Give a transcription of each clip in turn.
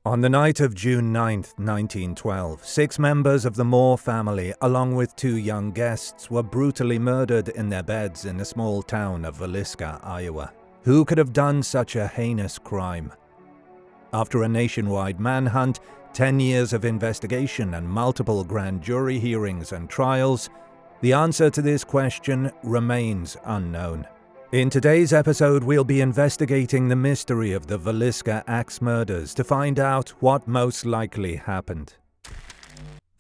On the night of June 9th, 1912, 6 members of the Moore family, along with 2 young guests, were brutally murdered in their beds in the small town of Villisca, Iowa. Who could have done such a heinous crime? After a nationwide manhunt, 10 years of investigation, and multiple grand jury hearings and trials, the answer to this question remains unknown. In today's episode, we'll be investigating the mystery of the Villisca Axe Murders to find out what most likely happened.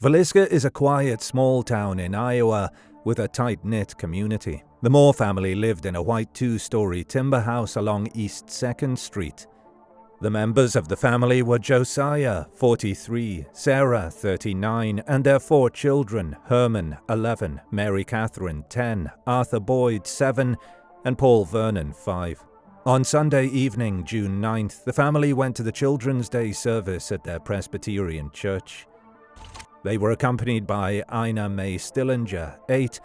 Villisca is a quiet, small town in Iowa with a tight-knit community. The Moore family lived in a white 2-story timber house along East 2nd Street. The members of the family were Josiah, 43, Sarah, 39, and their 4 children, Herman, 11, Mary Catherine, 10, Arthur Boyd, 7, and Paul Vernon, 5. On Sunday evening, June 9th, the family went to the Children's Day service at their Presbyterian church. They were accompanied by Ina May Stillinger, 8,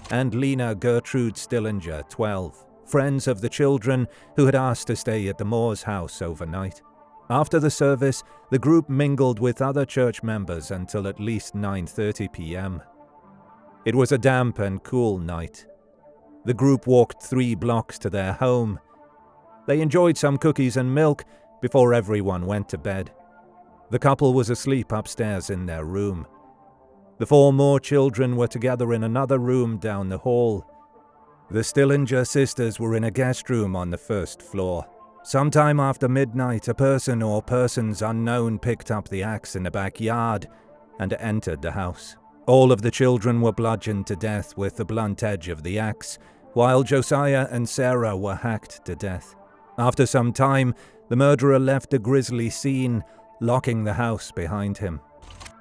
and Lena Gertrude Stillinger, 12, friends of the children who had asked to stay at the Moore's house overnight. After the service, the group mingled with other church members until at least 9:30 p.m. It was a damp and cool night. The group walked 3 blocks to their home. They enjoyed some cookies and milk before everyone went to bed. The couple was asleep upstairs in their room. The 4 more children were together in another room down the hall. The Stillinger sisters were in a guest room on the 1st floor. Sometime after midnight, a person or persons unknown picked up the axe in the backyard and entered the house. All of the children were bludgeoned to death with the blunt edge of the axe, while Josiah and Sarah were hacked to death. After some time, the murderer left the grisly scene, locking the house behind him.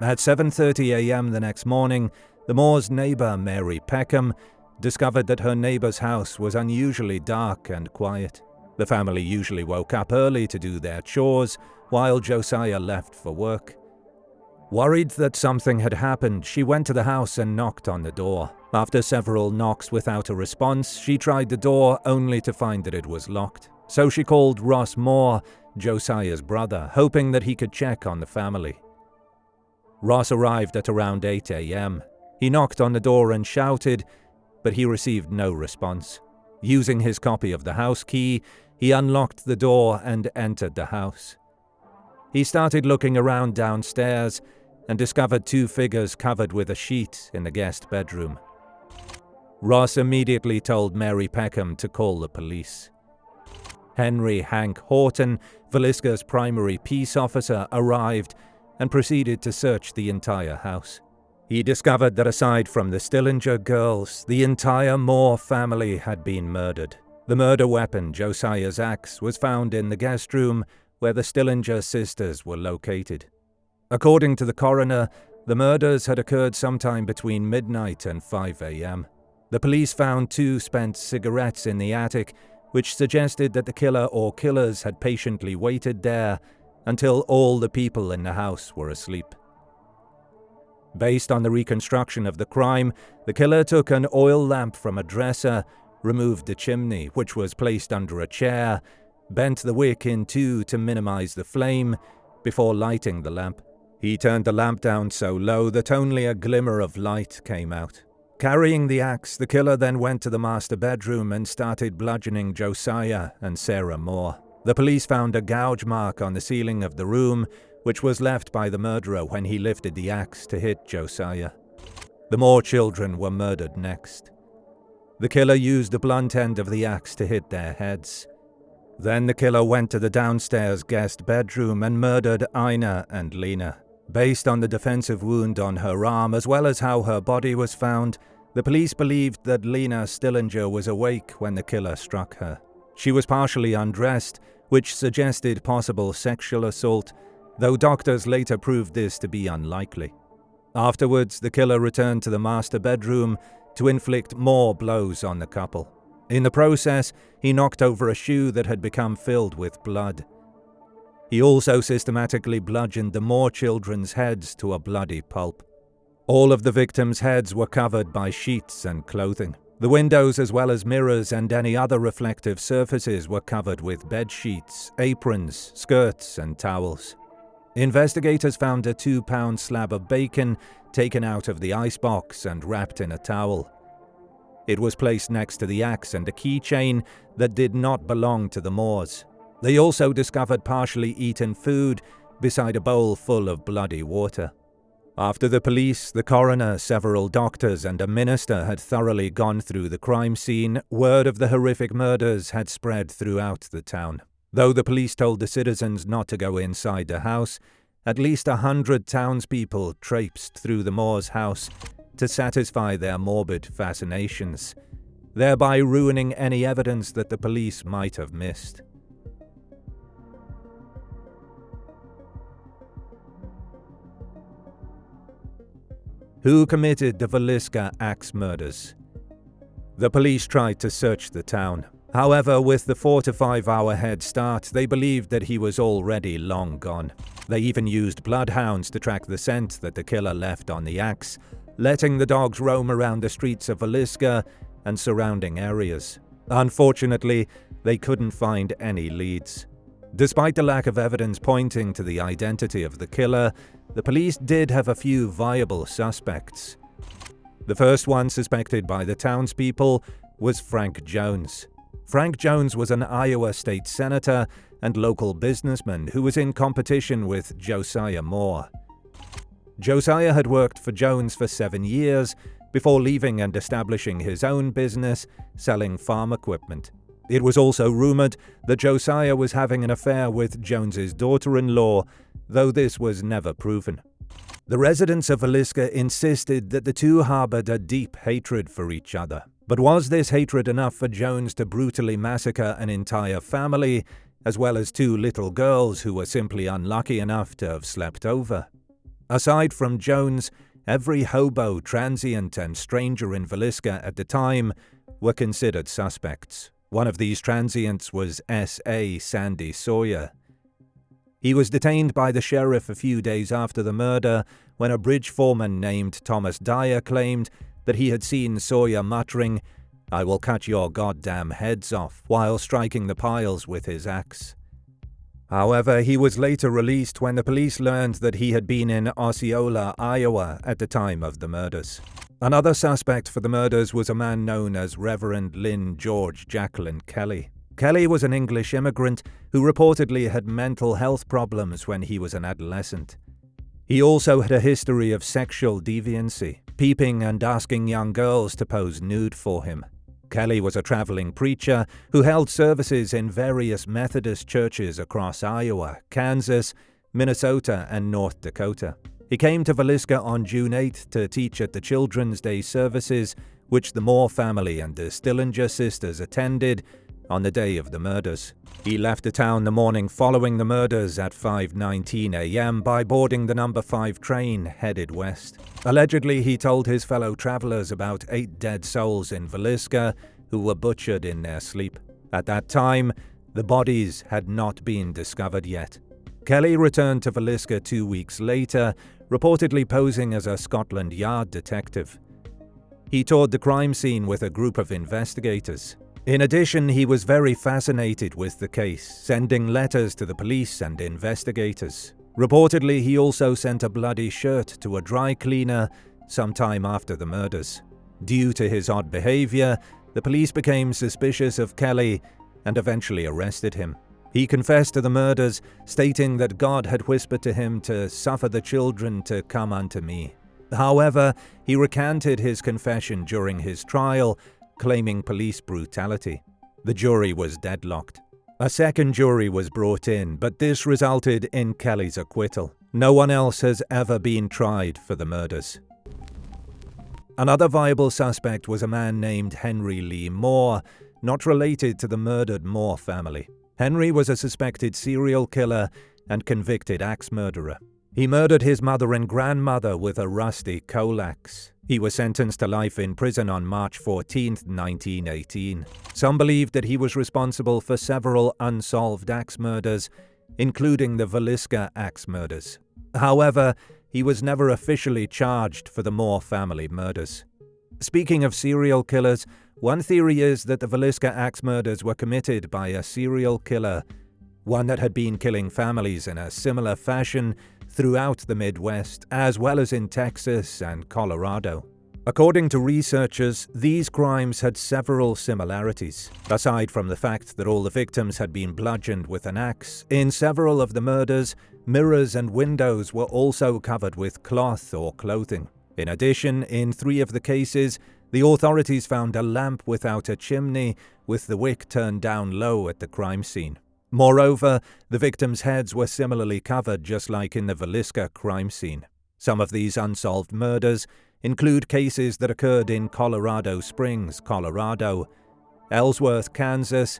At 7:30 a.m. the next morning, the Moore's neighbor, Mary Peckham, discovered that her neighbor's house was unusually dark and quiet. The family usually woke up early to do their chores, while Josiah left for work. Worried that something had happened, she went to the house and knocked on the door. After several knocks without a response, she tried the door only to find that it was locked. So she called Ross Moore, Josiah's brother, hoping that he could check on the family. Ross arrived at around 8 a.m. He knocked on the door and shouted, but he received no response. Using his copy of the house key, he unlocked the door and entered the house. He started looking around downstairs and discovered 2 figures covered with a sheet in the guest bedroom. Ross immediately told Mary Peckham to call the police. Henry Hank Horton, Villisca's primary peace officer, arrived and proceeded to search the entire house. He discovered that aside from the Stillinger girls, the entire Moore family had been murdered. The murder weapon, Josiah's axe, was found in the guest room where the Stillinger sisters were located. According to the coroner, the murders had occurred sometime between midnight and 5 a.m. The police found 2 spent cigarettes in the attic, which suggested that the killer or killers had patiently waited there until all the people in the house were asleep. Based on the reconstruction of the crime, the killer took an oil lamp from a dresser, removed the chimney, which was placed under a chair, bent the wick in 2 to minimize the flame, before lighting the lamp. He turned the lamp down so low that only a glimmer of light came out. Carrying the axe, the killer then went to the master bedroom and started bludgeoning Josiah and Sarah Moore. The police found a gouge mark on the ceiling of the room, which was left by the murderer when he lifted the axe to hit Josiah. The Moore children were murdered next. The killer used the blunt end of the axe to hit their heads. Then the killer went to the downstairs guest bedroom and murdered Ina and Lena. Based on the defensive wound on her arm, as well as how her body was found, the police believed that Lena Stillinger was awake when the killer struck her. She was partially undressed, which suggested possible sexual assault, though doctors later proved this to be unlikely. Afterwards, the killer returned to the master bedroom to inflict more blows on the couple. In the process, he knocked over a shoe that had become filled with blood. He also systematically bludgeoned the Moore children's heads to a bloody pulp. All of the victims' heads were covered by sheets and clothing. The windows, as well as mirrors and any other reflective surfaces, were covered with bed sheets, aprons, skirts, and towels. Investigators found a 2-pound slab of bacon taken out of the icebox and wrapped in a towel. It was placed next to the axe and a keychain that did not belong to the Moors. They also discovered partially eaten food beside a bowl full of bloody water. After the police, the coroner, several doctors, and a minister had thoroughly gone through the crime scene, word of the horrific murders had spread throughout the town. Though the police told the citizens not to go inside the house, at least 100 townspeople traipsed through the Moor's house to satisfy their morbid fascinations, thereby ruining any evidence that the police might have missed. Who committed the Villisca Axe Murders? The police tried to search the town. However, with the 4 to 5 hour head start, they believed that he was already long gone. They even used bloodhounds to track the scent that the killer left on the axe, letting the dogs roam around the streets of Villisca and surrounding areas. Unfortunately, they couldn't find any leads. Despite the lack of evidence pointing to the identity of the killer, the police did have a few viable suspects. The first one suspected by the townspeople was Frank Jones. Frank Jones was an Iowa state senator and local businessman who was in competition with Josiah Moore. Josiah had worked for Jones for 7 years before leaving and establishing his own business selling farm equipment. It was also rumored that Josiah was having an affair with Jones's daughter-in-law, though this was never proven. The residents of Villisca insisted that the two harbored a deep hatred for each other. But was this hatred enough for Jones to brutally massacre an entire family, as well as 2 little girls who were simply unlucky enough to have slept over? Aside from Jones, every hobo, transient, and stranger in Villisca at the time were considered suspects. One of these transients was S.A. Sandy Sawyer. He was detained by the sheriff a few days after the murder when a bridge foreman named Thomas Dyer claimed that he had seen Sawyer muttering, "I will cut your goddamn heads off," while striking the piles with his axe. However, he was later released when the police learned that he had been in Osceola, Iowa at the time of the murders. Another suspect for the murders was a man known as Reverend Lynn George Jacqueline Kelly. Kelly was an English immigrant who reportedly had mental health problems when he was an adolescent. He also had a history of sexual deviancy, peeping and asking young girls to pose nude for him. Kelly was a traveling preacher who held services in various Methodist churches across Iowa, Kansas, Minnesota, and North Dakota. He came to Villisca on June 8 to teach at the Children's Day services, which the Moore family and the Stillinger sisters attended on the day of the murders. He left the town the morning following the murders at 5:19 a.m. by boarding the number 5 train headed west. Allegedly, he told his fellow travelers about 8 dead souls in Villisca who were butchered in their sleep. At that time, the bodies had not been discovered yet. Kelly returned to Villisca 2 weeks later, reportedly posing as a Scotland Yard detective. He toured the crime scene with a group of investigators. In addition, he was very fascinated with the case, sending letters to the police and investigators. Reportedly, he also sent a bloody shirt to a dry cleaner sometime after the murders. Due to his odd behavior, the police became suspicious of Kelly and eventually arrested him. He confessed to the murders, stating that God had whispered to him to suffer the children to come unto me. However, he recanted his confession during his trial, claiming police brutality. The jury was deadlocked. A second jury was brought in, but this resulted in Kelly's acquittal. No one else has ever been tried for the murders. Another viable suspect was a man named Henry Lee Moore, not related to the murdered Moore family. Henry was a suspected serial killer and convicted axe murderer. He murdered his mother and grandmother with a rusty coal axe. He was sentenced to life in prison on March 14, 1918. Some believed that he was responsible for several unsolved axe murders, including the Villisca Axe Murders. However, he was never officially charged for the Moore family murders. Speaking of serial killers, one theory is that the Villisca Axe Murders were committed by a serial killer one that had been killing families in a similar fashion throughout the Midwest, as well as in Texas and Colorado. According to researchers, these crimes had several similarities. Aside from the fact that all the victims had been bludgeoned with an axe, in several of the murders, mirrors and windows were also covered with cloth or clothing. In addition, in 3 of the cases, the authorities found a lamp without a chimney, with the wick turned down low at the crime scene. Moreover, the victims' heads were similarly covered, just like in the Villisca crime scene. Some of these unsolved murders include cases that occurred in Colorado Springs, Colorado, Ellsworth, Kansas,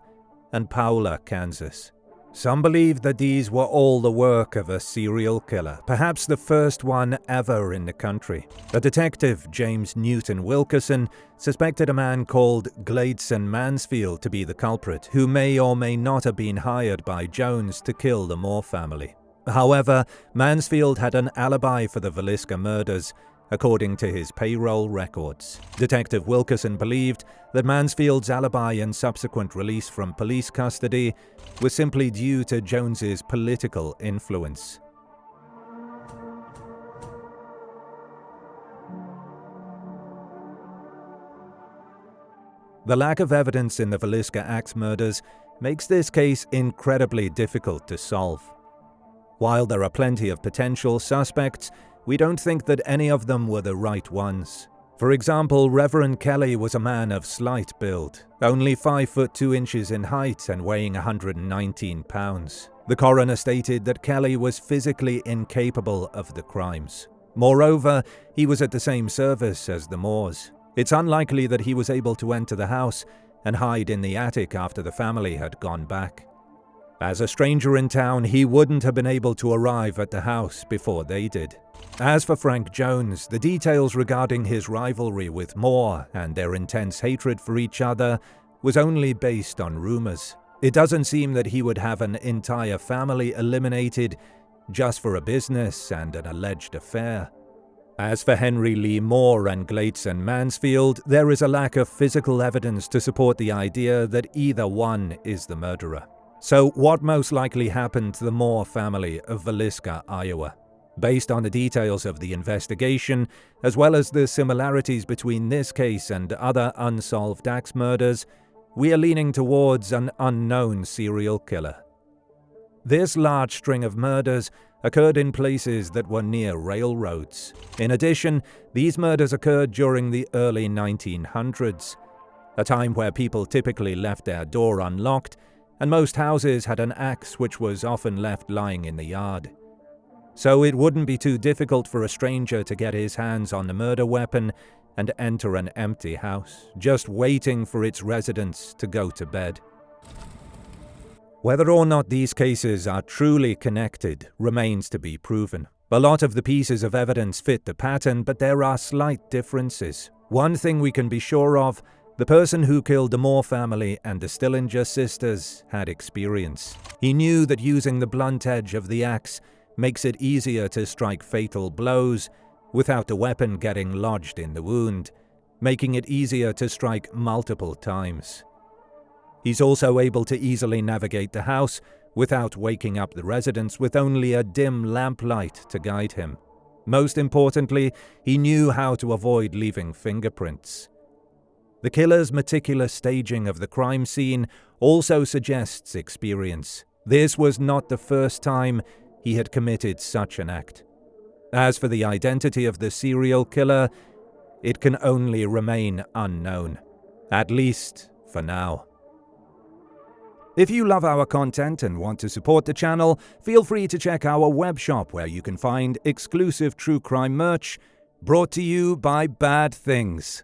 and Paola, Kansas. Some believe that these were all the work of a serial killer, perhaps the first one ever in the country. A detective, James Newton Wilkerson, suspected a man called Gladson Mansfield to be the culprit, who may or may not have been hired by Jones to kill the Moore family. However, Mansfield had an alibi for the Villisca murders, according to his payroll records. Detective Wilkerson believed that Mansfield's alibi and subsequent release from police custody was simply due to Jones's political influence. The lack of evidence in the Villisca Axe murders makes this case incredibly difficult to solve. While there are plenty of potential suspects, we don't think that any of them were the right ones. For example, Reverend Kelly was a man of slight build, only 5 foot 2 inches in height and weighing 119 pounds. The coroner stated that Kelly was physically incapable of the crimes. Moreover, he was at the same service as the Moores. It's unlikely that he was able to enter the house and hide in the attic after the family had gone back. As a stranger in town, he wouldn't have been able to arrive at the house before they did. As for Frank Jones, the details regarding his rivalry with Moore and their intense hatred for each other was only based on rumors. It doesn't seem that he would have an entire family eliminated just for a business and an alleged affair. As for Henry Lee Moore and Gladson Mansfield, there is a lack of physical evidence to support the idea that either one is the murderer. So what most likely happened to the Moore family of Villisca, Iowa? Based on the details of the investigation, as well as the similarities between this case and other unsolved axe murders, we are leaning towards an unknown serial killer. This large string of murders occurred in places that were near railroads. In addition, these murders occurred during the early 1900s, a time where people typically left their door unlocked, and most houses had an axe which was often left lying in the yard. So it wouldn't be too difficult for a stranger to get his hands on the murder weapon and enter an empty house, just waiting for its residents to go to bed. Whether or not these cases are truly connected remains to be proven. A lot of the pieces of evidence fit the pattern, but there are slight differences. One thing we can be sure of: the person who killed the Moore family and the Stillinger sisters had experience. He knew that using the blunt edge of the axe makes it easier to strike fatal blows without the weapon getting lodged in the wound, making it easier to strike multiple times. He's also able to easily navigate the house without waking up the residents with only a dim lamplight to guide him. Most importantly, he knew how to avoid leaving fingerprints. The killer's meticulous staging of the crime scene also suggests experience. This was not the first time he had committed such an act. As for the identity of the serial killer, it can only remain unknown, at least for now. If you love our content and want to support the channel, feel free to check our web shop where you can find exclusive true crime merch brought to you by Bad Things.